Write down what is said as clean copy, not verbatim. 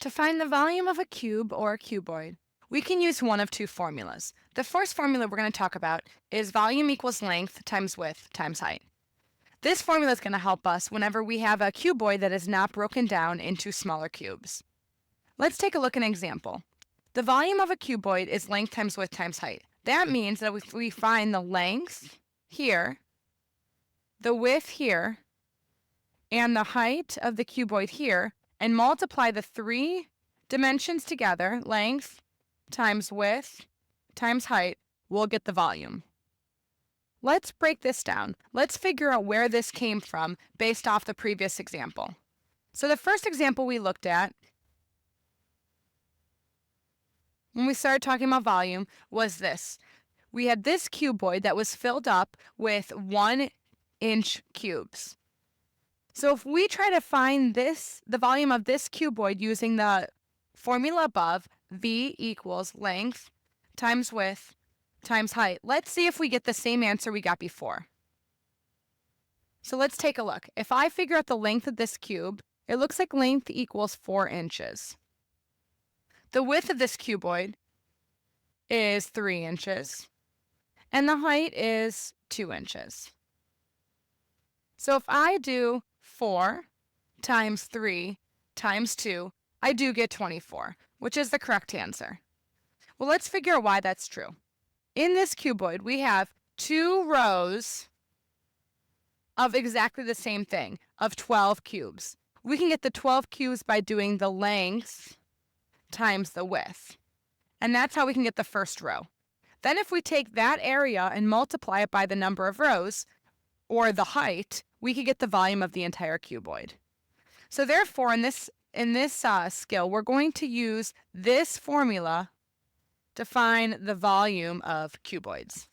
To find the volume of a cube or a cuboid, we can use one of two formulas. The first formula we're going to talk about is volume equals length times width times height. This formula is going to help us whenever we have a cuboid that is not broken down into smaller cubes. Let's take a look at an example. The volume of a cuboid is length times width times height. That means that if we find the length here, the width here, and the height of the cuboid here, and multiply the three dimensions together, length times width times height, we'll get the volume. Let's break this down. Let's figure out where this came from based off the previous example. So the first example we looked at when we started talking about volume was this. We had this cuboid that was filled up with 1-inch cubes. So if we try to find the volume of this cuboid using the formula above, V equals length times width times height, let's see if we get the same answer we got before. So let's take a look. If I figure out the length of this cube, it looks like length equals 4 inches. The width of this cuboid is 3 inches, and the height is 2 inches. So if I do 4 times 3 times 2, I do get 24, which is the correct answer. Well, let's figure out why that's true. In this cuboid, we have 2 rows of exactly the same thing, of 12 cubes. We can get the 12 cubes by doing the length times the width. And that's how we can get the first row. Then if we take that area and multiply it by the number of rows, or the height, we could get the volume of the entire cuboid. So therefore, in this skill, we're going to use this formula to find the volume of cuboids.